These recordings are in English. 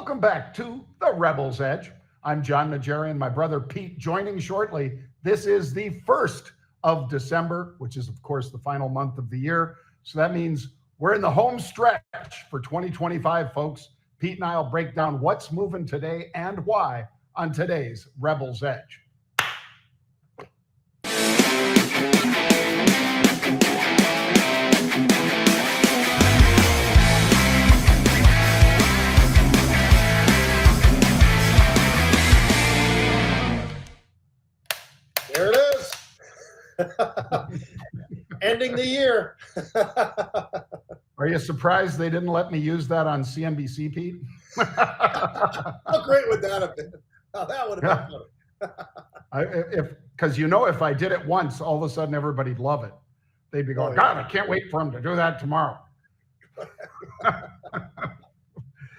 Welcome back to the Rebel's Edge. I'm Jon Najarian, my brother Pete joining shortly. This is the 1st of December, which is, of course, the final month of the year. So that means we're in the home stretch for 2025, folks. Pete and I will break down what's moving today and why on today's Rebel's Edge. There it is. Ending the year. Are you surprised they didn't let me use that on CNBC, Pete? How great would that have been? Oh, that would have been funny. Because if I did it once, all of a sudden everybody'd love it. They'd be going, God, I can't wait for him to do that tomorrow.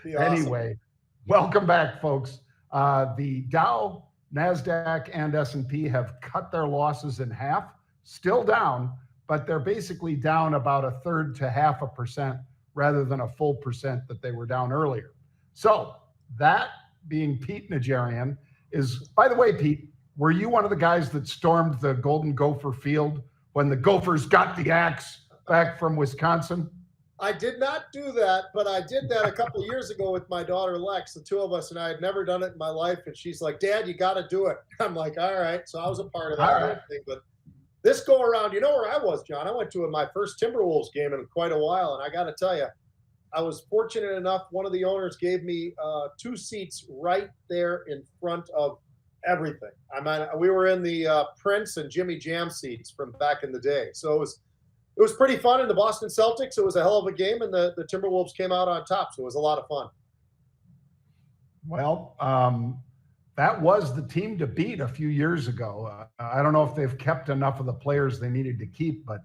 Anyway, welcome back, folks. The Dow, NASDAQ, and S&P have cut their losses in half, still down, but they're basically down about 1/3 to 0.5% rather than a full percent that they were down earlier. So that being Pete Najarian is, by the way, Pete, were you one of the guys that stormed the Golden Gopher field when the Gophers got the axe back from Wisconsin? I did not do that, but I did that a couple of years ago with my daughter Lex. The two of us, and I had never done it in my life. And she's like, Dad, you got to do it. I'm like, all right. So I was a part of that whole thing. But this go around, you know where I was, John? I went to my first Timberwolves game in quite a while. And I got to tell you, I was fortunate enough. One of the owners gave me 2 seats right there in front of everything. I mean, we were in the Prince and Jimmy Jam seats from back in the day. So it was pretty fun. In the Boston Celtics, it was a hell of a game, and the Timberwolves came out on top. So it was a lot of fun. Well, that was the team to beat a few years ago. I don't know if they've kept enough of the players they needed to keep, but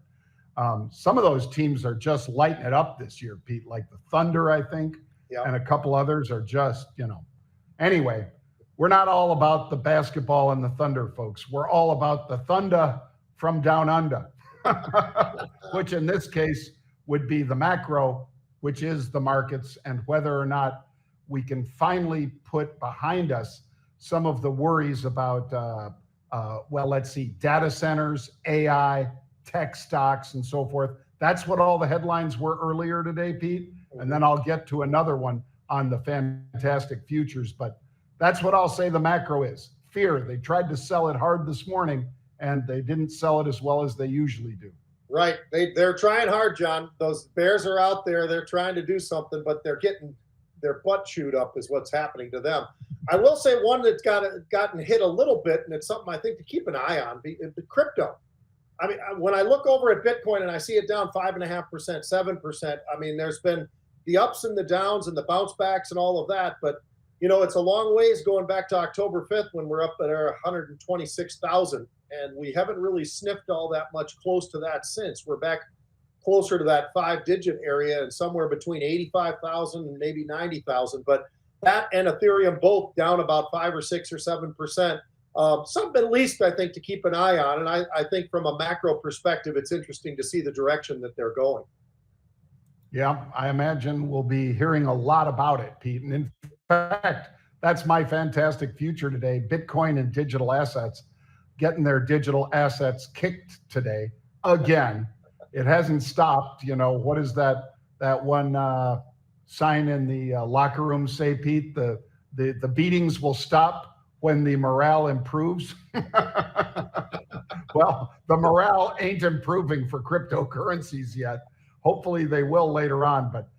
some of those teams are just lighting it up this year, Pete, like the Thunder, I think, and a couple others are just, Anyway, we're not all about the basketball and the Thunder, folks. We're all about the Thunder from down under, which in this case would be the macro, which is the markets, and whether or not we can finally put behind us some of the worries about, data centers, AI, tech stocks, and so forth. That's what all the headlines were earlier today, Pete. And then I'll get to another one on the fantastic futures. But that's what I'll say the macro is. Fear. They tried to sell it hard this morning, and they didn't sell it as well as they usually do. Right. They're trying hard, John. Those bears are out there. They're trying to do something, but they're getting their butt chewed up is what's happening to them. I will say one that's gotten hit a little bit, and it's something I think to keep an eye on, the crypto. I mean, when I look over at Bitcoin and I see it down 5.5%, 7%, I mean, there's been the ups and the downs and the bounce backs and all of that. But, it's a long ways going back to October 5th when we're up at our 126,000. And we haven't really sniffed all that much close to that since. We're back closer to that 5-digit area and somewhere between 85,000 and maybe 90,000. But that and Ethereum both down about 5 or 6 or 7%. Something at least I think to keep an eye on. And I think from a macro perspective, it's interesting to see the direction that they're going. Yeah, I imagine we'll be hearing a lot about it, Pete. And in fact, that's my fantastic future today. Bitcoin and digital assets getting their digital assets kicked today again. It hasn't stopped. What is that one sign in the locker room say, Pete? The beatings will stop when the morale improves. Well, the morale ain't improving for cryptocurrencies yet. Hopefully they will later on. But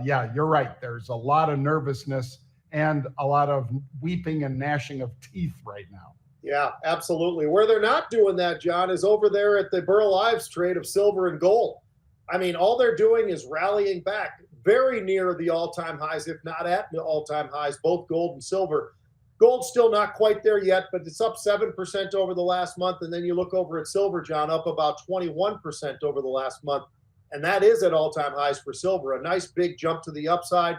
yeah, you're right. There's a lot of nervousness and a lot of weeping and gnashing of teeth right now. Yeah, absolutely. Where they're not doing that, John, is over there at the Burl Ives trade of silver and gold. I mean, all they're doing is rallying back very near the all-time highs, if not at the all-time highs, both gold and silver. Gold's still not quite there yet, but it's up 7% over the last month. And then you look over at silver, John, up about 21% over the last month. And that is at all-time highs for silver. A nice big jump to the upside.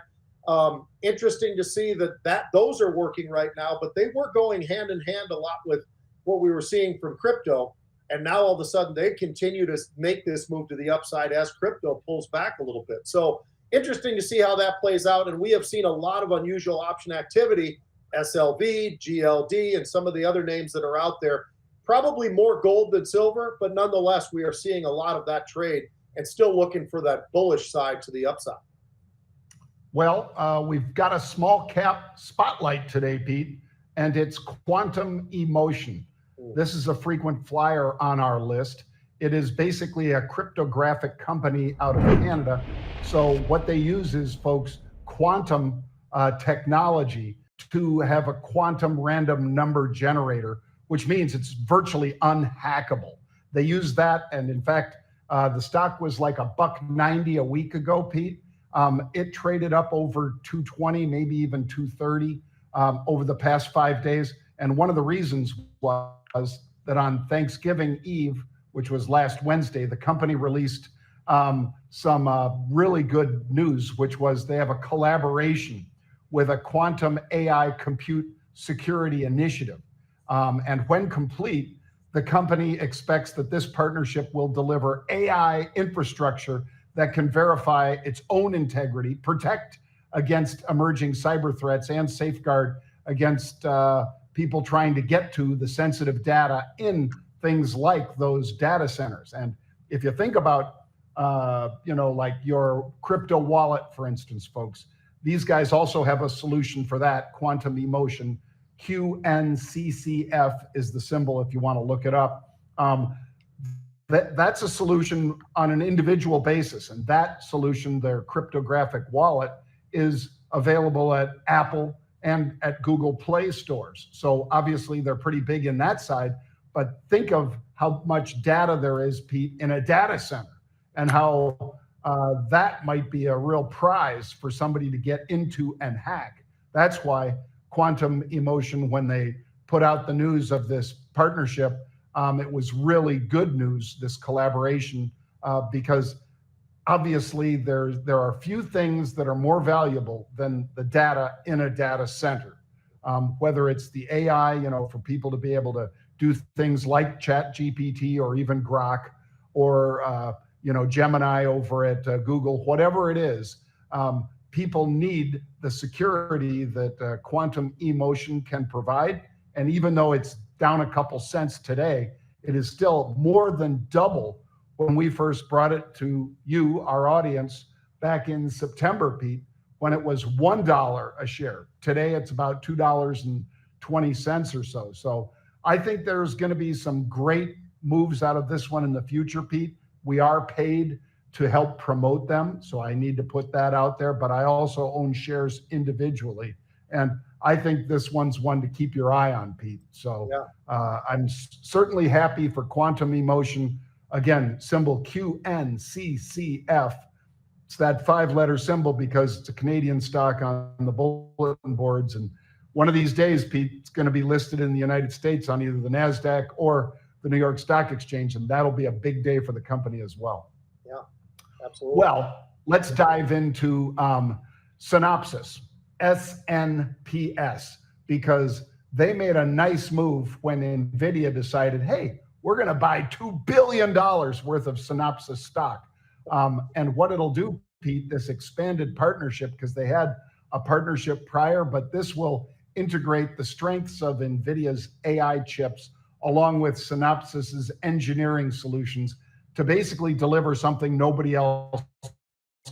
Interesting to see that those are working right now, but they were going hand in hand a lot with what we were seeing from crypto. And now all of a sudden they continue to make this move to the upside as crypto pulls back a little bit. So interesting to see how that plays out. And we have seen a lot of unusual option activity, SLV, GLD, and some of the other names that are out there. Probably more gold than silver, but nonetheless, we are seeing a lot of that trade and still looking for that bullish side to the upside. Well, we've got a small cap spotlight today, Pete, and it's Quantum Emotion. This is a frequent flyer on our list. It is basically a cryptographic company out of Canada. So what they use is, folks, quantum technology to have a quantum random number generator, which means it's virtually unhackable. They use that, and in fact, the stock was like $1.90 a week ago, Pete. It traded up over 220, maybe even 230 over the past 5 days. And one of the reasons was that on Thanksgiving Eve, which was last Wednesday, the company released some really good news, which was they have a collaboration with a quantum AI compute security initiative. And when complete, the company expects that this partnership will deliver AI infrastructure that can verify its own integrity, protect against emerging cyber threats, and safeguard against people trying to get to the sensitive data in things like those data centers. And if you think about, like your crypto wallet, for instance, folks, these guys also have a solution for that, Quantum Emotion. QNCCF is the symbol if you want to look it up. That's a solution on an individual basis. And that solution, their cryptographic wallet, is available at Apple and at Google Play stores. So obviously they're pretty big in that side, but think of how much data there is, Pete, in a data center, and how that might be a real prize for somebody to get into and hack. That's why Quantum Emotion, when they put out the news of this partnership, it was really good news, this collaboration, because obviously there are few things that are more valuable than the data in a data center. Whether it's the AI, for people to be able to do things like ChatGPT or even Grok, or Gemini over at Google, whatever it is, people need the security that Quantum Emotion can provide. And even though it's down a couple cents today, it is still more than double when we first brought it to you, our audience, back in September, Pete, when it was $1 a share. Today, it's about $2.20 or so. So I think there's going to be some great moves out of this one in the future, Pete. We are paid to help promote them, so I need to put that out there, but I also own shares individually. And I think this one's one to keep your eye on, Pete. So I'm certainly happy for Quantum Emotion. Again, symbol QNCCF. It's that 5-letter symbol because it's a Canadian stock on the bulletin boards. And one of these days, Pete, it's going to be listed in the United States on either the NASDAQ or the New York Stock Exchange, and that'll be a big day for the company as well. Yeah, absolutely. Well, let's dive into Synopsys, SNPS, because they made a nice move when Nvidia decided, hey, we're going to buy $2 billion worth of Synopsys stock. And what it'll do, Pete, this expanded partnership, because they had a partnership prior, but this will integrate the strengths of Nvidia's AI chips along with Synopsys's engineering solutions to basically deliver something nobody else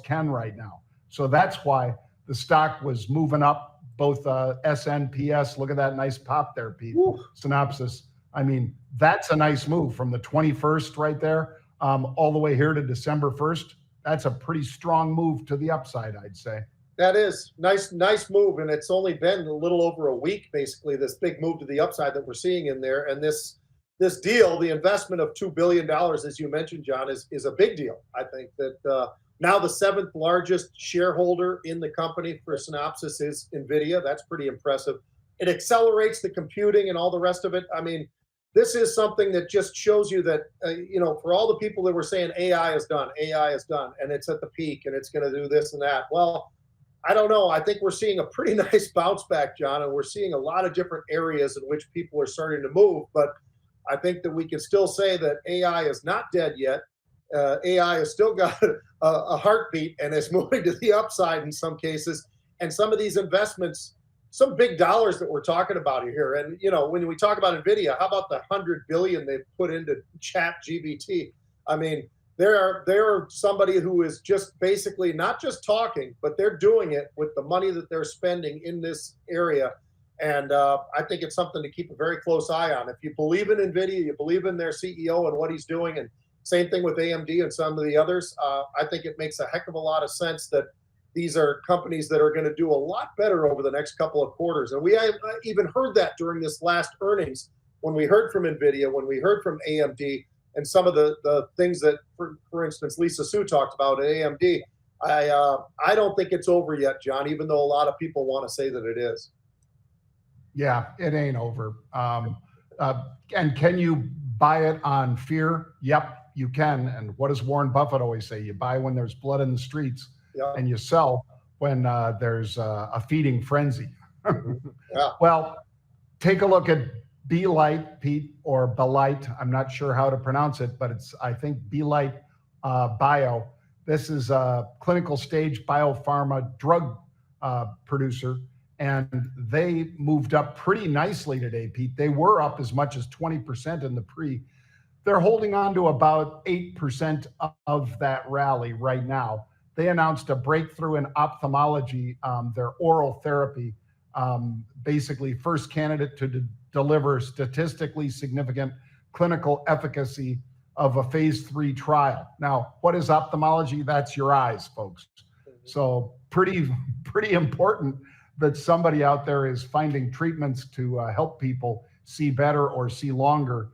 can right now. So that's why the stock was moving up, both SNPS, look at that nice pop there, Pete. Woo. Synopsys, I mean, that's a nice move from the 21st right there, all the way here to December 1st. That's a pretty strong move to the upside, I'd say. That is nice move, and it's only been a little over a week, basically, this big move to the upside that we're seeing in there. And this deal, the investment of $2 billion, as you mentioned, John, is a big deal. I think that now the 7th largest shareholder in the company for Synopsys is Nvidia. That's pretty impressive. It accelerates the computing and all the rest of it. I mean, this is something that just shows you that, for all the people that were saying AI is done, and it's at the peak, and it's going to do this and that. Well, I don't know. I think we're seeing a pretty nice bounce back, John, and we're seeing a lot of different areas in which people are starting to move. But I think that we can still say that AI is not dead yet. AI has still got a heartbeat and is moving to the upside in some cases. And some of these investments, some big dollars that we're talking about here. And, you know, when we talk about Nvidia, how about the 100 billion they've put into chat GBT? I mean, they're somebody who is just basically not just talking, but they're doing it with the money that they're spending in this area. And I think it's something to keep a very close eye on. If you believe in Nvidia, you believe in their CEO and what he's doing, and same thing with AMD and some of the others, I think it makes a heck of a lot of sense that these are companies that are going to do a lot better over the next couple of quarters. And we even heard that during this last earnings when we heard from Nvidia, when we heard from AMD, and some of the things that, for instance, Lisa Su talked about at AMD. I don't think it's over yet, John, even though a lot of people want to say that it is. Yeah, it ain't over. And can you buy it on fear? Yep, you can. And what does Warren Buffett always say? You buy when there's blood in the streets, Yeah. and you sell when there's a feeding frenzy. Yeah. Well, take a look at BLTE, Pete, or BLTE. I'm not sure how to pronounce it, but it's, I think, BLTE Bio. This is a clinical stage biopharma drug producer, and they moved up pretty nicely today, Pete. They were up as much as 20% in the pre. They're holding on to about 8% of that rally right now. They announced a breakthrough in ophthalmology, their oral therapy, basically first candidate to deliver statistically significant clinical efficacy of a phase 3 trial. Now, what is ophthalmology? That's your eyes, folks. So pretty important that somebody out there is finding treatments to help people see better or see longer,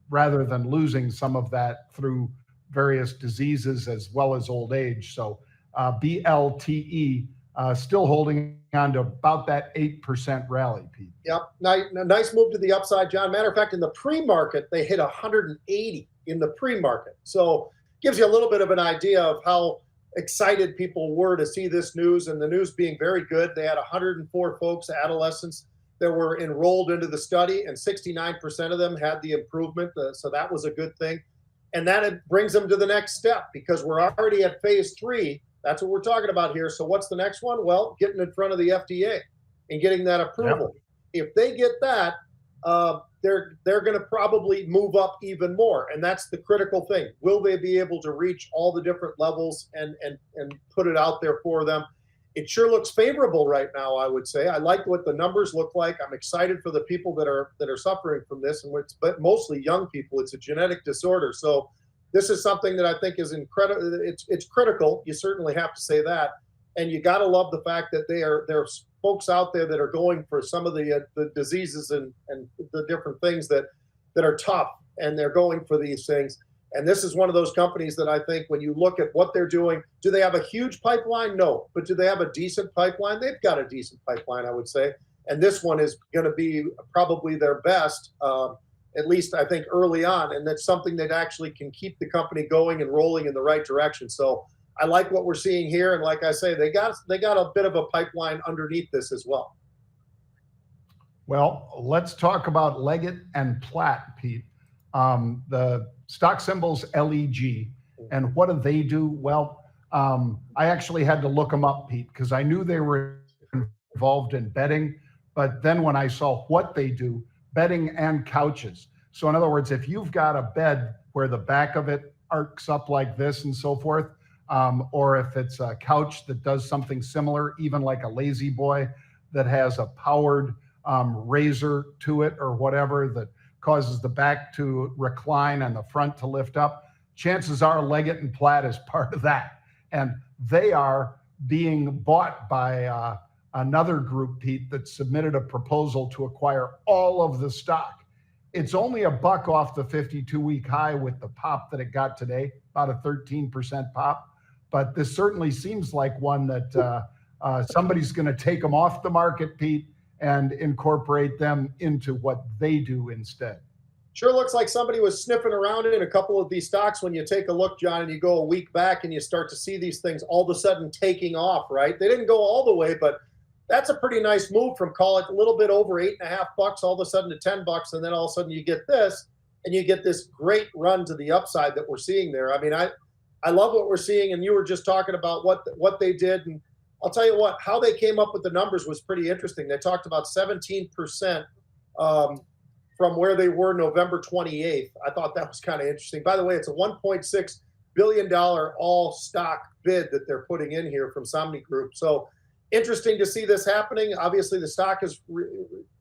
rather than losing some of that through various diseases as well as old age. So BLTE still holding on to about that 8% rally, Pete. Yep. Nice move to the upside, John. Matter of fact, in the pre-market, they hit 180 in the pre-market. So gives you a little bit of an idea of how excited people were to see this news, and the news being very good. They had 104 folks, adolescents, that were enrolled into the study, and 69% of them had the improvement. So that was a good thing. And that brings them to the next step, because we're already at phase 3. That's what we're talking about here. So what's the next one? Well, getting in front of the FDA and getting that approval. Yep. If they get that, they're going to probably move up even more. And that's the critical thing. Will they be able to reach all the different levels and put it out there for them? It sure looks favorable right now, I would say. I like what the numbers look like. I'm excited for the people that are suffering from this, and but mostly young people. It's a genetic disorder. So this is something that I think is incredible. It's critical. You certainly have to say that. And you got to love the fact that there's folks out there that are going for some of the diseases and the different things that are tough, and they're going for these things. And this is one of those companies that I think, when you look at what they're doing, do they have a huge pipeline? No. But do they have a decent pipeline? They've got a decent pipeline, I would say. And this one is going to be probably their best, at least I think early on. And that's something that actually can keep the company going and rolling in the right direction. So I like what we're seeing here. And like I say, they got a bit of a pipeline underneath this as well. Well, let's talk about Leggett and Platt, Pete. The stock symbol's LEG. And what do they do? Well, I actually had to look them up, Pete, because I knew they were involved in bedding. But then when I saw what they do, bedding and couches. So in other words, if you've got a bed where the back of it arcs up like this and so forth, or if it's a couch that does something similar, even like a lazy boy that has a powered razor to it or whatever that causes the back to recline and the front to lift up, chances are Leggett and Platt is part of that. And they are being bought by another group, Pete, that submitted a proposal to acquire all of the stock. It's only $1 off the 52-week high with the pop that it got today, about a 13% pop. But this certainly seems like one that somebody's going to take them off the market, Pete, and incorporate them into what they do instead. Sure looks like somebody was sniffing around in a couple of these stocks. When you take a look, John, and you go a week back and you start to see these things all of a sudden taking off, right? They didn't go all the way, but that's a pretty nice move from, call it a little bit over $8.50, all of a sudden to $10, and then all of a sudden you get this. and you get this great run to the upside that we're seeing there. I mean, I love what we're seeing, and you were just talking about what they did, and I'll tell you what, how they came up with the numbers was pretty interesting. They talked about 17% from where they were November 28th. I thought that was kind of interesting. By the way, it's a $1.6 billion all stock bid that they're putting in here from Somni Group. So interesting to see this happening. Obviously, the stock is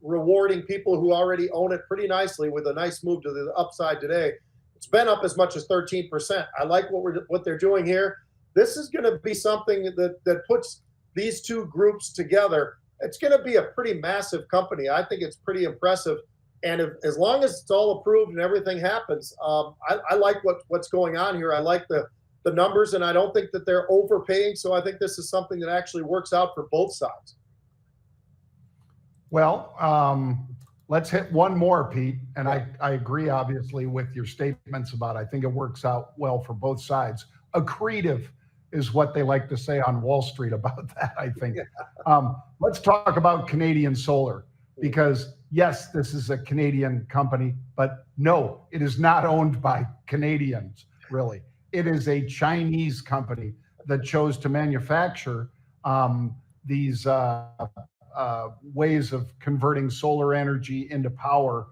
rewarding people who already own it pretty nicely with a nice move to the upside today. It's been up as much as 13%. I like what they're doing here. This is going to be something that puts these two groups together. It's going to be a pretty massive company. I think it's pretty impressive. And as long as it's all approved and everything happens, I like what's going on here. I like the numbers, and I don't think that they're overpaying. So I think this is something that actually works out for both sides. Well, let's hit one more, Pete. And I agree, obviously, with your statements about I think it works out well for both sides. Accretive is what they like to say on Wall Street about that, I think. Let's talk about Canadian Solar, because yes, this is a Canadian company, but no, it is not owned by Canadians, really. It is a Chinese company that chose to manufacture these ways of converting solar energy into power.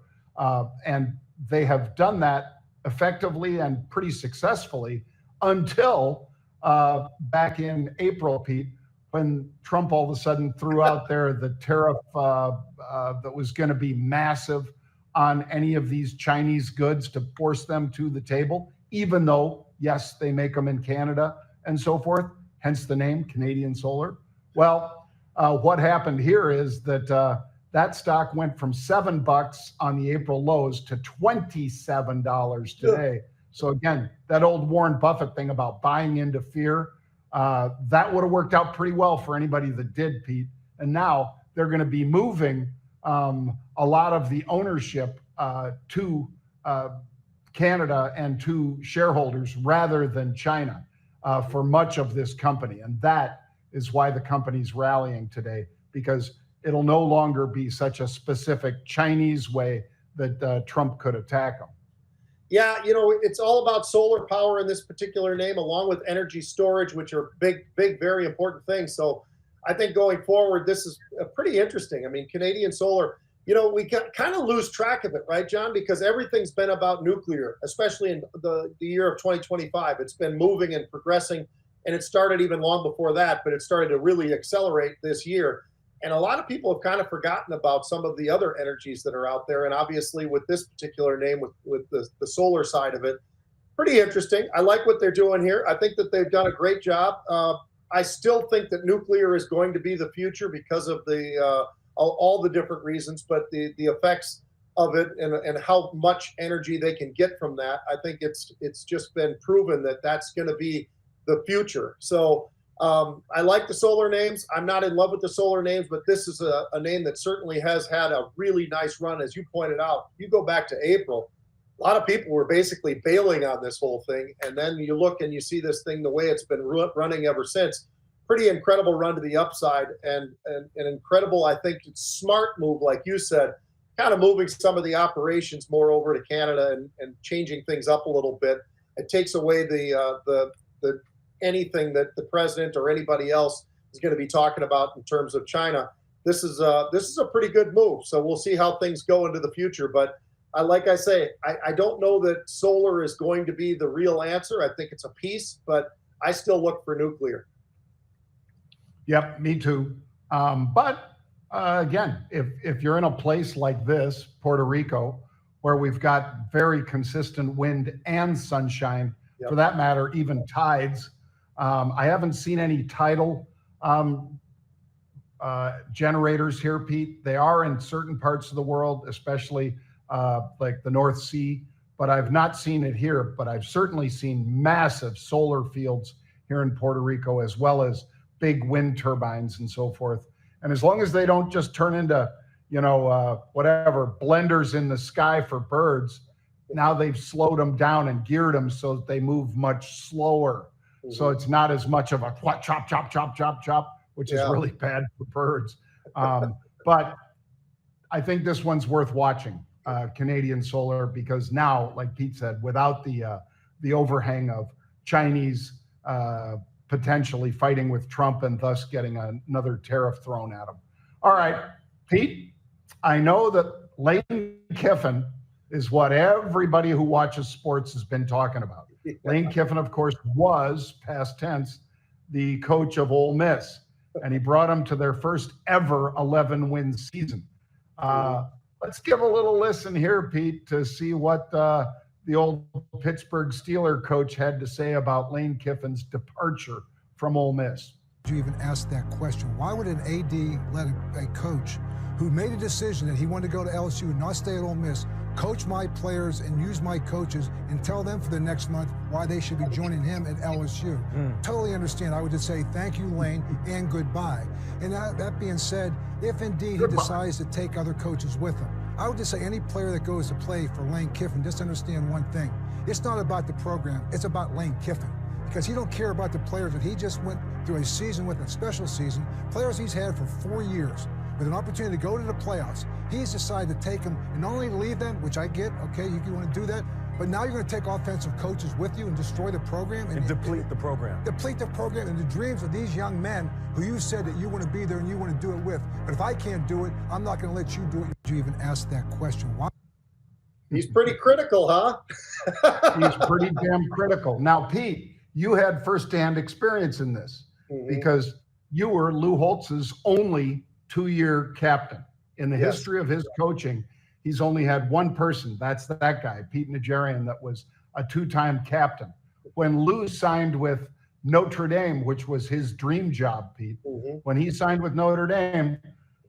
And they have done that effectively and pretty successfully until back in April, Pete, when Trump all of a sudden threw out there the tariff that was going to be massive on any of these Chinese goods to force them to the table, even though, yes, they make them in Canada and so forth, hence the name Canadian Solar. Well, what happened here is that that stock went from $7 on the April lows to $27 today. So again, that old Warren Buffett thing about buying into fear, that would have worked out pretty well for anybody that did, Pete. And now they're going to be moving a lot of the ownership to Canada and to shareholders rather than China for much of this company. And that is why the company's rallying today, because it'll no longer be such a specific Chinese way that Trump could attack them. Yeah, it's all about solar power in this particular name, along with energy storage, which are big, very important things. So I think going forward, this is pretty interesting. I mean, Canadian Solar, we kind of lose track of it, right, John? Because everything's been about nuclear, especially in the year of 2025. It's been moving and progressing, and it started even long before that, but it started to really accelerate this year. And a lot of people have kind of forgotten about some of the other energies that are out there. And obviously with this particular name, with the solar side of it, pretty interesting. I like what they're doing here. I think that they've done a great job. I still think that nuclear is going to be the future because of all the different reasons, but the effects of it and how much energy they can get from that, I think it's just been proven that that's going to be the future. So I like the solar names. I'm not in love with the solar names, but this is a name that certainly has had a really nice run. As you pointed out, you go back to April, a lot of people were basically bailing on this whole thing. And then you look and you see this thing, the way it's been running ever since. Pretty incredible run to the upside, and an incredible, I think, smart move, like you said, kind of moving some of the operations more over to Canada and changing things up a little bit. It takes away the anything that the president or anybody else is going to be talking about in terms of China. This is a pretty good move. So we'll see how things go into the future. But like I say, I don't know that solar is going to be the real answer. I think it's a piece, but I still look for nuclear. Yep, me too. But again, if you're in a place like this, Puerto Rico, where we've got very consistent wind and sunshine, yep, for that matter, even tides, I haven't seen any tidal generators here, Pete. They are in certain parts of the world, especially like the North Sea, but I've not seen it here. But I've certainly seen massive solar fields here in Puerto Rico, as well as big wind turbines and so forth. And as long as they don't just turn into, whatever, blenders in the sky for birds, now they've slowed them down and geared them so that they move much slower. Mm-hmm. So it's not as much of a chop, chop, chop, chop, chop, which is really bad for birds. But I think this one's worth watching. Canadian Solar, because now, like Pete said, without the overhang of Chinese potentially fighting with Trump and thus getting another tariff thrown at them. All right, Pete, I know that Lane Kiffin is what everybody who watches sports has been talking about. Lane Kiffin, of course, was, past tense, the coach of Ole Miss, and he brought them to their first ever 11-win season. Let's give a little listen here, Pete, to see what the old Pittsburgh Steeler coach had to say about Lane Kiffin's departure from Ole Miss. You even asked that question. Why would an AD let a coach who made a decision that he wanted to go to LSU and not stay at Ole Miss coach my players and use my coaches and tell them for the next month why they should be joining him at LSU? Totally understand. I would just say thank you, Lane, and goodbye. And that being said, if indeed he decides to take other coaches with him, I would just say any player that goes to play for Lane Kiffin, just understand one thing. It's not about the program. It's about Lane Kiffin. Because he don't care about the players that he just went through a season with, a special season, players he's had for 4 years with an opportunity to go to the playoffs. He's decided to take them and not only leave them, which I get, okay, you want to do that, but now you're going to take offensive coaches with you and destroy the program. And deplete the program. Deplete the program and the dreams of these young men who you said that you want to be there and you want to do it with. But if I can't do it, I'm not going to let you do it. You even asked that question. Why? He's pretty critical, huh? He's pretty damn critical. Now, Pete, you had firsthand experience in this because you were Lou Holtz's only 2-year captain. In the history of his coaching, he's only had one person. That's that guy, Pete Najarian, that was a 2-time captain. When Lou signed with Notre Dame, which was his dream job, Pete, when he signed with Notre Dame,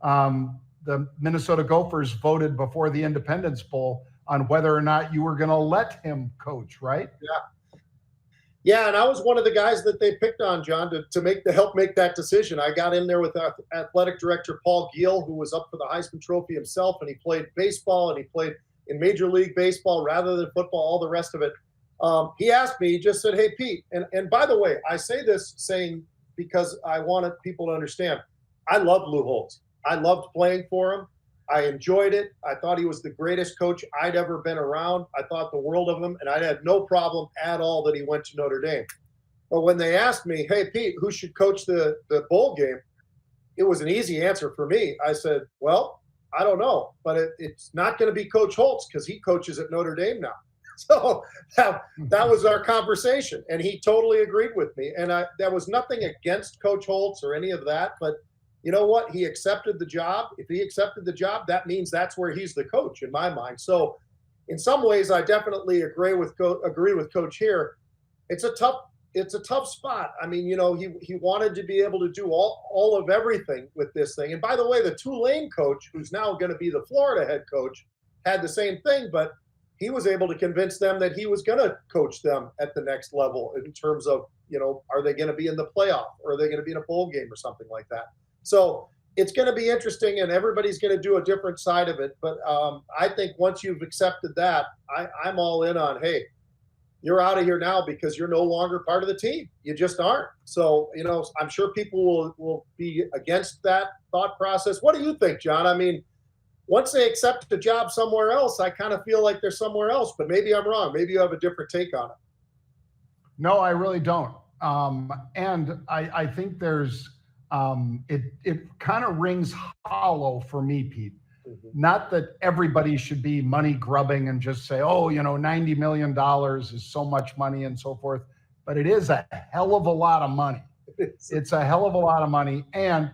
the Minnesota Gophers voted before the Independence Bowl on whether or not you were going to let him coach, right? Yeah, and I was one of the guys that they picked on, John, to help make that decision. I got in there with athletic director Paul Giel, who was up for the Heisman Trophy himself, and he played baseball, and he played in Major League Baseball rather than football, all the rest of it. He asked me, he just said, hey, Pete, and by the way, I say this saying because I wanted people to understand, I loved Lou Holtz. I loved playing for him. I enjoyed it. I thought he was the greatest coach I'd ever been around. I thought the world of him, and I had no problem at all that he went to Notre Dame. But when they asked me, hey, Pete, who should coach the bowl game, it was an easy answer for me. I said, well, I don't know, but it's not going to be Coach Holtz because he coaches at Notre Dame now. So that was our conversation, and he totally agreed with me. And there was nothing against Coach Holtz or any of that, but you know what? He accepted the job. If he accepted the job, that means that's where he's the coach in my mind. So in some ways, I definitely agree with Coach here. It's a tough spot. I mean, you know, he wanted to be able to do all of everything with this thing. And by the way, the Tulane coach, who's now going to be the Florida head coach, had the same thing, but he was able to convince them that he was going to coach them at the next level in terms of, you know, are they going to be in the playoff or are they going to be in a bowl game or something like that? So it's going to be interesting, and everybody's going to do a different side of it. But I think once you've accepted that, I'm all in on, hey, you're out of here now because you're no longer part of the team. You just aren't. So, you know, I'm sure people will be against that thought process. What do you think, John? I mean, once they accept a job somewhere else, I kind of feel like they're somewhere else, but maybe I'm wrong. Maybe you have a different take on it. No, I really don't. And I think there's, it kind of rings hollow for me, Pete. Not that everybody should be money grubbing and just say, oh, you know, $90 million is so much money and so forth, but it is a hell of a lot of money. It's a hell of a lot of money. And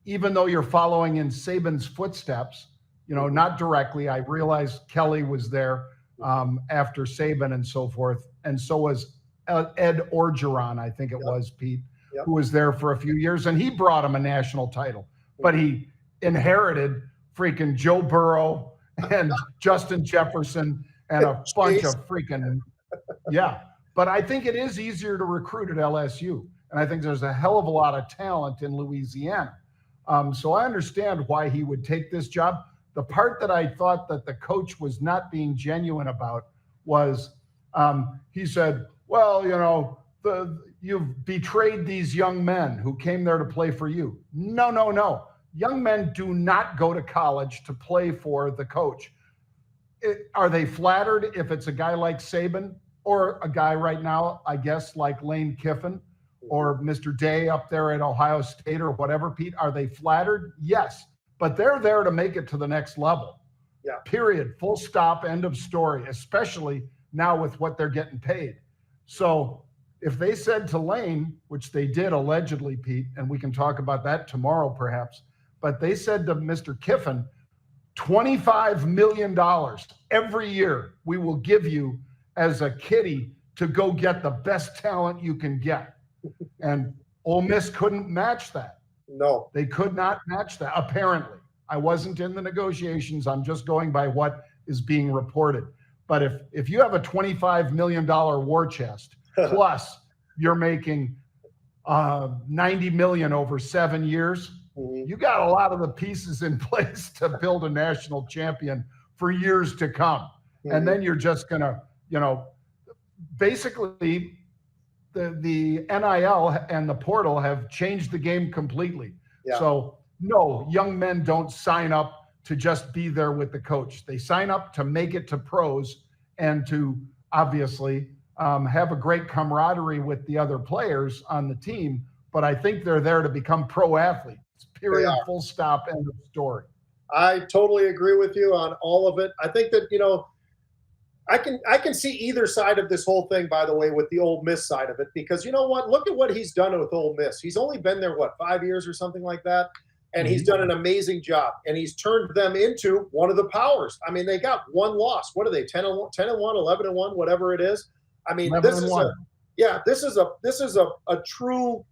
even though you're following in Saban's footsteps, you know, not directly, I realized Kelly was there after Saban and so forth. And so was Ed Orgeron, I think it was, Pete, who was there for a few years, and he brought him a national title, but he inherited freaking Joe Burrow and Justin Jefferson and a bunch of freaking, But I think it is easier to recruit at LSU. And I think there's a hell of a lot of talent in Louisiana. So I understand why he would take this job. The part that I thought that the coach was not being genuine about was he said, well, you know, you've betrayed these young men who came there to play for you. No. young men do not go to college to play for the coach. Are they flattered if it's a guy like Saban or a guy right now, I guess, like Lane Kiffin or Mr. Day up there at Ohio State or whatever, Pete? Are they flattered? Yes, but they're there to make it to the next level. Yeah. Period. Full stop. End of story, especially now with what they're getting paid. So if they said to Lane, which they did allegedly, Pete, and we can talk about that tomorrow perhaps, but they said to Mr. Kiffin, $25 million every year we will give you as a kiddie to go get the best talent you can get. And Ole Miss couldn't match that. No. They could not match that, apparently. I wasn't in the negotiations. I'm just going by what is being reported. But if you have a $25 million war chest, plus you're making $90 million over 7 years, you got a lot of the pieces in place to build a national champion for years to come. And then you're just going to, basically the NIL and the portal have changed the game completely. Yeah. So no, young men don't sign up to just be there with the coach. They sign up to make it to pros and to obviously have a great camaraderie with the other players on the team. But I think they're there to become pro athletes. Period. Full stop. End of story. I totally agree with you on all of it. I think that, I can see either side of this whole thing, by the way, with the Ole Miss side of it, because you know what? Look at what he's done with Ole Miss. He's only been there, 5 years or something like that? And he's done an amazing job. And he's turned them into one of the powers. I mean, they got one loss. What are they, 10-1, 11-1, whatever it is? I mean, this is a true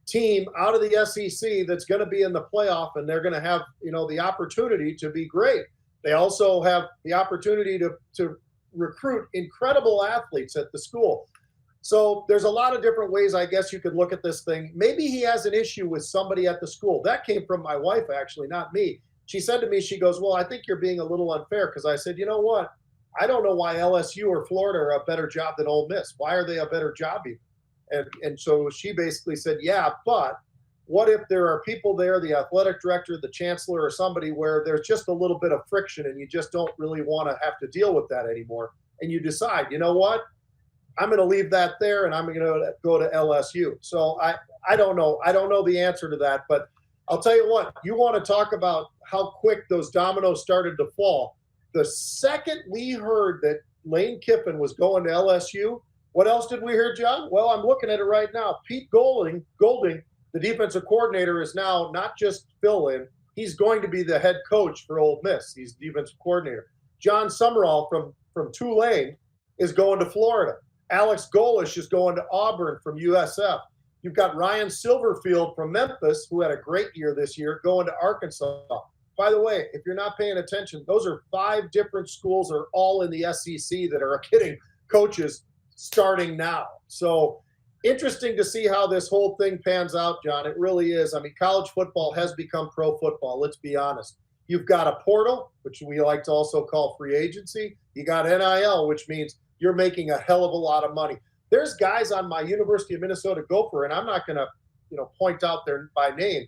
team out of the SEC that's going to be in the playoff, and they're going to have, the opportunity to be great. They also have the opportunity to recruit incredible athletes at the school. So there's a lot of different ways, I guess, you could look at this thing. Maybe he has an issue with somebody at the school. That came from my wife, actually, not me. She said to me, she goes, well, I think you're being a little unfair, because I said, you know what? I don't know why LSU or Florida are a better job than Ole Miss. Why are they a better job even? And so she basically said, yeah, but what if there are people there, the athletic director, the chancellor, or somebody where there's just a little bit of friction and you just don't really want to have to deal with that anymore. And you decide, you know what? I'm going to leave that there and I'm going to go to LSU. So I don't know. I don't know the answer to that, but I'll tell you what, you want to talk about how quick those dominoes started to fall. The second we heard that Lane Kiffin was going to LSU, what else did we hear, John? Well, I'm looking at it right now. Pete Golding, the defensive coordinator, is now not just fill-in. He's going to be the head coach for Ole Miss. He's defensive coordinator. John Summerall from Tulane is going to Florida. Alex Golish is going to Auburn from USF. You've got Ryan Silverfield from Memphis, who had a great year this year, going to Arkansas. By the way, if you're not paying attention, those are 5 different schools that are all in the SEC that are getting coaches starting now. So interesting to see how this whole thing pans out, John. It really is. I mean, college football has become pro football. Let's be honest. You've got a portal, which we like to also call free agency. You got NIL, which means you're making a hell of a lot of money. There's guys on my University of Minnesota Gopher, and I'm not going to, point out their by name,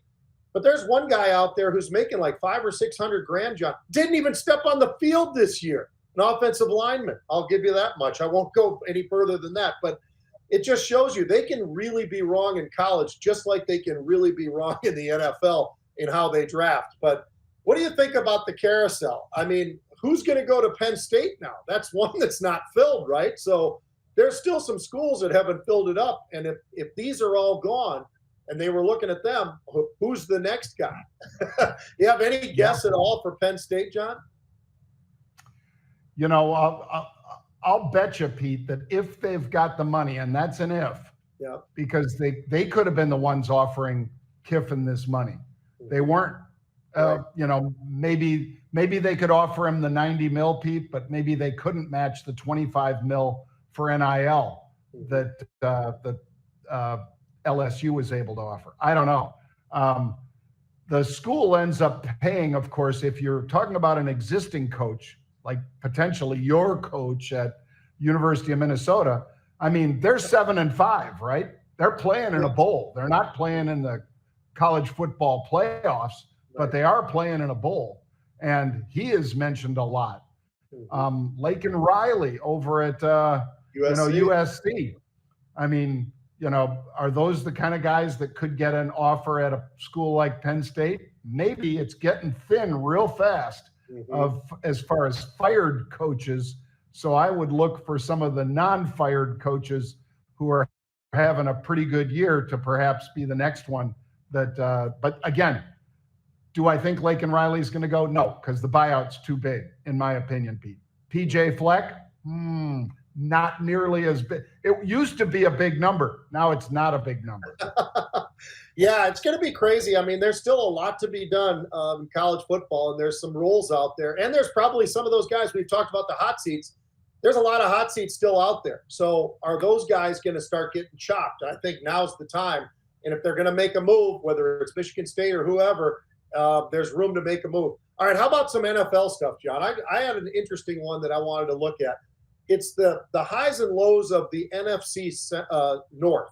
but there's one guy out there who's making like $500,000 or $600,000, John. Didn't even step on the field this year. An offensive lineman. I'll give you that much. I won't go any further than that, but it just shows you they can really be wrong in college, just like they can really be wrong in the NFL in how they draft. But what do you think about the carousel? I mean, who's going to go to Penn State now? That's one that's not filled, right? So there's still some schools that haven't filled it up. And if these are all gone and they were looking at them, who's the next guy? You have any guess at all for Penn State, John? I'll bet you, Pete, that if they've got the money, and that's an if, because they could have been the ones offering Kiffin this money. They weren't. Maybe they could offer him the 90 mil, Pete, but maybe they couldn't match the 25 mil for NIL that LSU was able to offer. I don't know. The school ends up paying, of course, if you're talking about an existing coach, like potentially your coach at University of Minnesota. I mean, they're 7-5, right? They're playing in a bowl. They're not playing in the college football playoffs. but they are playing in a bowl, and he is mentioned a lot. Laken Riley over at USC. I mean, are those the kind of guys that could get an offer at a school like Penn State? Maybe it's getting thin real fast as far as fired coaches. So I would look for some of the non-fired coaches who are having a pretty good year to perhaps be the next one. But again, do I think Laken Riley's going to go? No, because the buyout's too big, in my opinion, Pete. PJ Fleck, not nearly as big. It used to be a big number. Now it's not a big number. Yeah, it's going to be crazy. I mean, there's still a lot to be done in college football, and there's some rules out there. And there's probably some of those guys we've talked about, the hot seats. There's a lot of hot seats still out there. So are those guys going to start getting chopped? I think now's the time. And if they're going to make a move, whether it's Michigan State or whoever, there's room to make a move. All right, how about some NFL stuff, John? I had an interesting one that I wanted to look at. It's the highs and lows of the NFC North.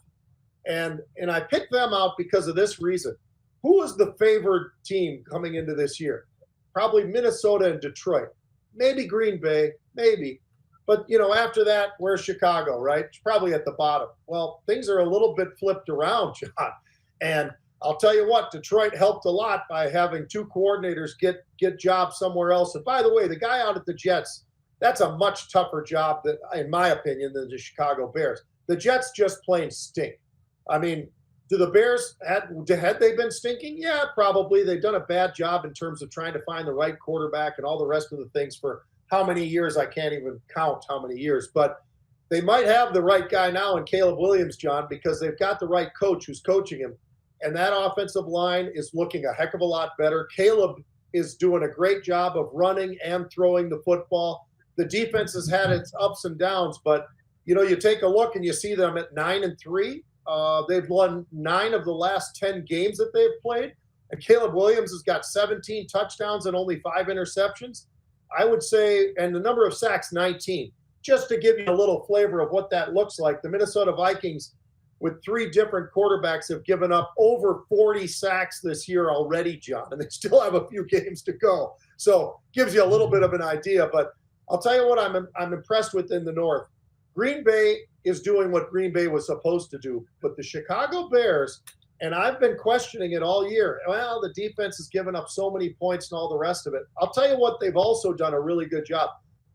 And I picked them out because of this reason. Who is the favored team coming into this year? Probably Minnesota and Detroit. Maybe Green Bay, maybe. But, after that, where's Chicago, right? It's probably at the bottom. Well, things are a little bit flipped around, John. And I'll tell you what, Detroit helped a lot by having two coordinators get jobs somewhere else. And by the way, the guy out at the Jets, that's a much tougher job, in my opinion, than the Chicago Bears. The Jets just plain stink. I mean, do the Bears, had they been stinking? Yeah, probably. They've done a bad job in terms of trying to find the right quarterback and all the rest of the things for how many years. I can't even count how many years. But they might have the right guy now in Caleb Williams, John, because they've got the right coach who's coaching him. And that offensive line is looking a heck of a lot better. Caleb is doing a great job of running and throwing the football. The defense has had its ups and downs, but, you take a look and you see them at 9-3. They've won 9 of the last 10 games that they've played. And Caleb Williams has got 17 touchdowns and only 5 interceptions. I would say, and the number of sacks, 19. Just to give you a little flavor of what that looks like, the Minnesota Vikings, with 3 different quarterbacks, have given up over 40 sacks this year already, John, and they still have a few games to go. So gives you a little bit of an idea. But I'll tell you what I'm impressed with in the North. Green Bay is doing what Green Bay was supposed to do, but the Chicago Bears, and I've been questioning it all year. Well, the defense has given up so many points and all the rest of it. I'll tell you what, they've also done a really good job.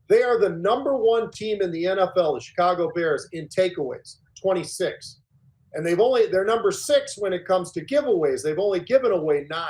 They are the number 1 team in the NFL, the Chicago Bears, in takeaways, 26. And they're number 6 when it comes to giveaways. They've only given away 9.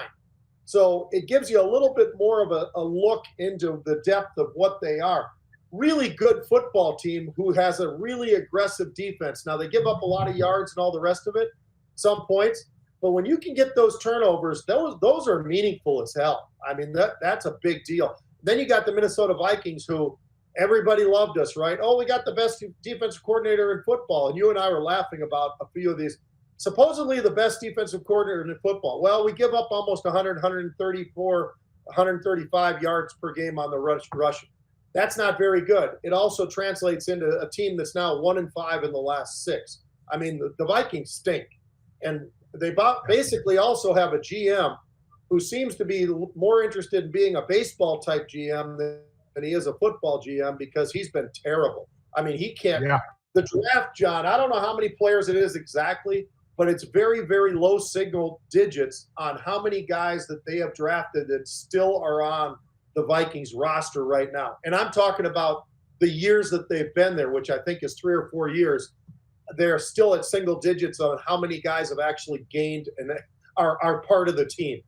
So it gives you a little bit more of a look into the depth of what they are. Really good football team who has a really aggressive defense. Now, they give up a lot of yards and all the rest of it, some points. But when you can get those turnovers, those are meaningful as hell. I mean, that's a big deal. Then you got the Minnesota Vikings, who everybody loved us, right? Oh, we got the best defensive coordinator in football. And you and I were laughing about a few of these. Supposedly the best defensive coordinator in football. Well, we give up almost 100, 134, 135 yards per game on the rushing. That's not very good. It also translates into a team that's now 1-5 in the last 6. I mean, the Vikings stink. And they basically also have a GM who seems to be more interested in being a baseball type GM than he is a football GM, because he's been terrible. I mean, he can't. Yeah. The draft, John, I don't know how many players it is exactly, but it's very, very low single digits on how many guys that they have drafted that still are on the Vikings roster right now. And I'm talking about the years that they've been there, which I think is 3 or 4 years. They're still at single digits on how many guys have actually gained and are part of the team.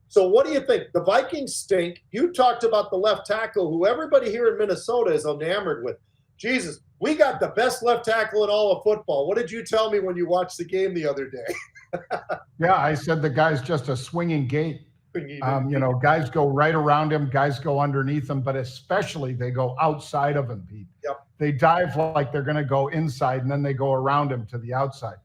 So what do you think? The Vikings stink. You talked about the left tackle, who everybody here in Minnesota is enamored with. Jesus, we got the best left tackle in all of football. What did you tell me when you watched the game the other day? Yeah, I said the guy's just a swinging gate. Guys go right around him, guys go underneath him, but especially they go outside of him, Pete. Yep. They dive like they're going to go inside, and then they go around him to the outside.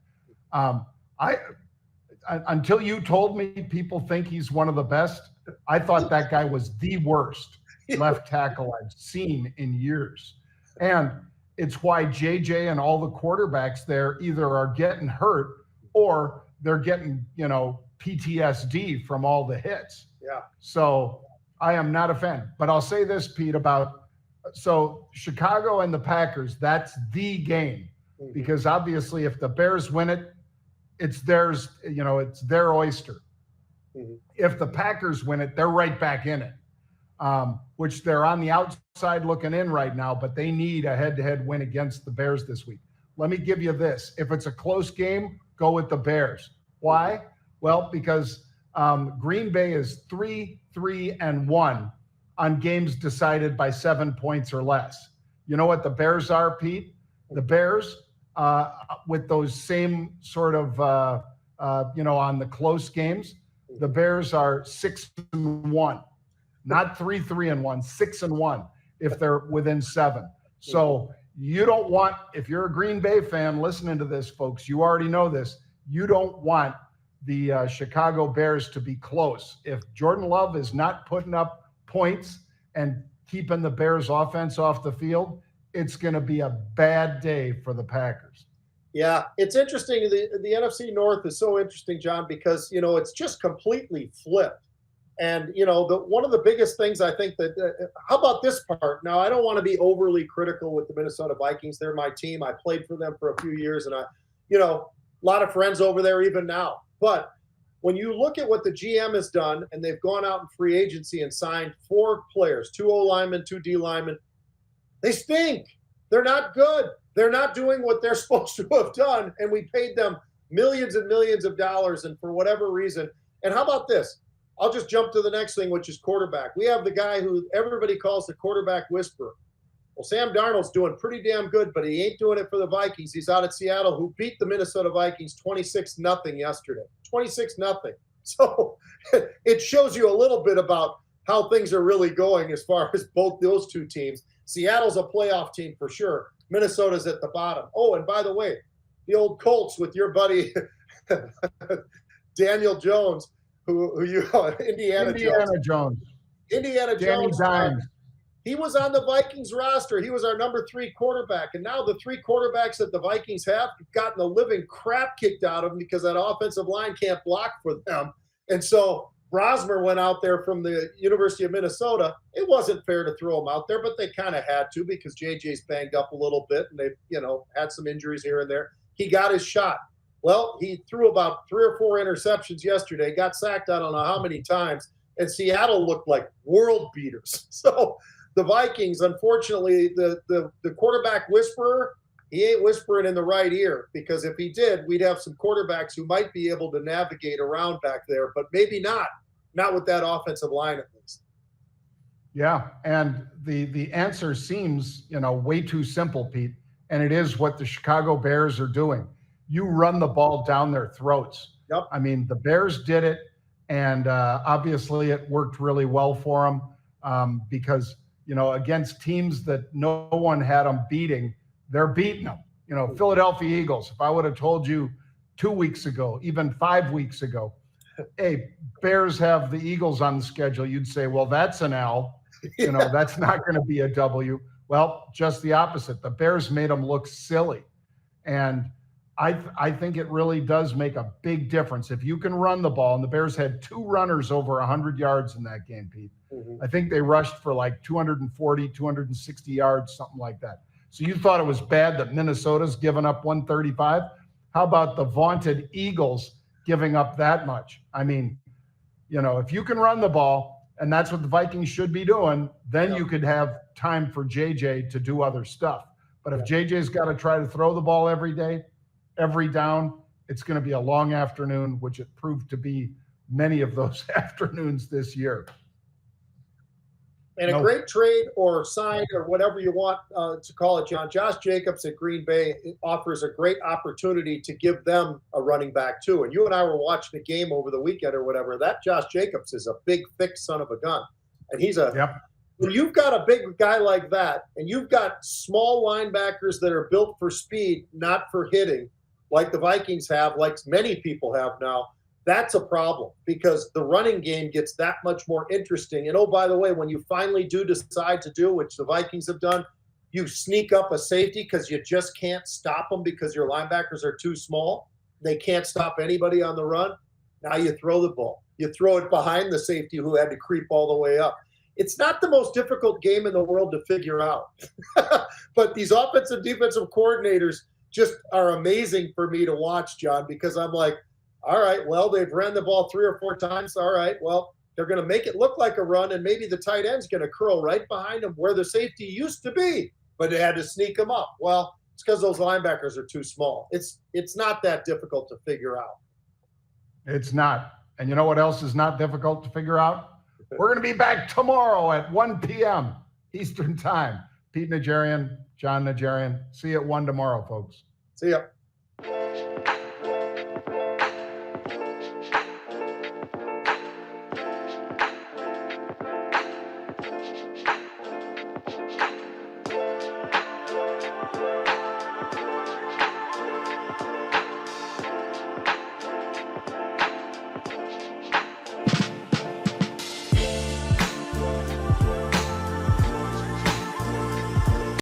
Until you told me people think he's one of the best, I thought that guy was the worst left tackle I've seen in years. And it's why JJ and all the quarterbacks there either are getting hurt or they're getting, PTSD from all the hits. Yeah. So I am not a fan. But I'll say this, Pete, so Chicago and the Packers, that's the game. Mm-hmm. Because obviously if the Bears win it, it's theirs, it's their oyster. Mm-hmm. If the Packers win it, they're right back in it, which they're on the outside looking in right now, but they need a head-to-head win against the Bears this week. Let me give you this. If it's a close game, go with the Bears. Why? Well, because Green Bay is 3-3-1 on games decided by 7 points or less. You know what the Bears are, Pete? The Bears, with those same sort of, on the close games, the Bears are 6-1, not 3-3-1, 6-1 if they're within 7. So you don't want, if you're a Green Bay fan listening to this, folks, you already know this. You don't want the Chicago Bears to be close. If Jordan Love is not putting up points and keeping the Bears offense off the field, it's going to be a bad day for the Packers. Yeah, it's interesting. The NFC North is so interesting, John, because, it's just completely flipped. And, one of the biggest things I think that how about this part? Now, I don't want to be overly critical with the Minnesota Vikings. They're my team. I played for them for a few years, and a lot of friends over there even now. But when you look at what the GM has done, and they've gone out in free agency and signed 4 players, 2 O linemen, 2 D linemen, they stink. They're not good. They're not doing what they're supposed to have done, and we paid them millions and millions of dollars, and for whatever reason. And how about this? I'll just jump to the next thing, which is quarterback. We have the guy who everybody calls the quarterback whisperer. Well, Sam Darnold's doing pretty damn good, but he ain't doing it for the Vikings. He's out at Seattle, who beat the Minnesota Vikings 26-0 yesterday. 26-0. So it shows you a little bit about how things are really going as far as both those two teams. Seattle's a playoff team for sure. Minnesota's at the bottom. Oh, and by the way, the old Colts with your buddy Daniel Jones, who you Indiana Jones. Danny Dimes. He was on the Vikings roster. He was our number 3 quarterback. And now the 3 quarterbacks that the Vikings have gotten the living crap kicked out of them because that offensive line can't block for them. And so Brosmer went out there from the University of Minnesota. It wasn't fair to throw him out there, but they kind of had to because JJ's banged up a little bit and they've, had some injuries here and there. He got his shot. Well, he threw about 3 or 4 interceptions yesterday, got sacked I don't know how many times, and Seattle looked like world beaters. So the Vikings, unfortunately, the quarterback whisperer, he ain't whispering in the right ear, because if he did, we'd have some quarterbacks who might be able to navigate around back there, but maybe not with that offensive line at least. Yeah, and the answer seems, way too simple, Pete, and it is what the Chicago Bears are doing. You run the ball down their throats. Yep. I mean, the Bears did it, and obviously it worked really well for them because, against teams that no one had them beating, they're beating them. Philadelphia Eagles, if I would have told you 2 weeks ago, even 5 weeks ago, hey, Bears have the Eagles on the schedule, you'd say, well, that's an L. That's not going to be a W. Well, just the opposite. The Bears made them look silly. And I think it really does make a big difference. If you can run the ball, and the Bears had 2 runners over 100 yards in that game, Pete. Mm-hmm. I think they rushed for like 240, 260 yards, something like that. So you thought it was bad that Minnesota's given up 135? How about the vaunted Eagles giving up that much? I mean, if you can run the ball, and that's what the Vikings should be doing, then you could have time for JJ to do other stuff. But if JJ's got to try to throw the ball every day, every down, it's going to be a long afternoon, which it proved to be many of those afternoons this year. And a great trade or sign or whatever you want to call it, John. Josh Jacobs at Green Bay offers a great opportunity to give them a running back too. And you and I were watching the game over the weekend or whatever. That Josh Jacobs is a big, thick son of a gun. And he's when you've got a big guy like that and you've got small linebackers that are built for speed, not for hitting, like the Vikings have, like many people have now, that's a problem because the running game gets that much more interesting. And oh, by the way, when you finally do decide to do, which the Vikings have done, you sneak up a safety because you just can't stop them because your linebackers are too small. They can't stop anybody on the run. Now you throw the ball. You throw it behind the safety who had to creep all the way up. It's not the most difficult game in the world to figure out. But these offensive defensive coordinators just are amazing for me to watch, John, because I'm like, all right, well, they've ran the ball 3 or 4 times. All right, well, they're going to make it look like a run, and maybe the tight end's going to curl right behind them where the safety used to be, but they had to sneak him up. Well, it's because those linebackers are too small. It's not that difficult to figure out. It's not. And you know what else is not difficult to figure out? We're going to be back tomorrow at 1 p.m. Eastern Time. Pete Najarian, Jon Najarian. See you at 1 tomorrow, folks. See ya.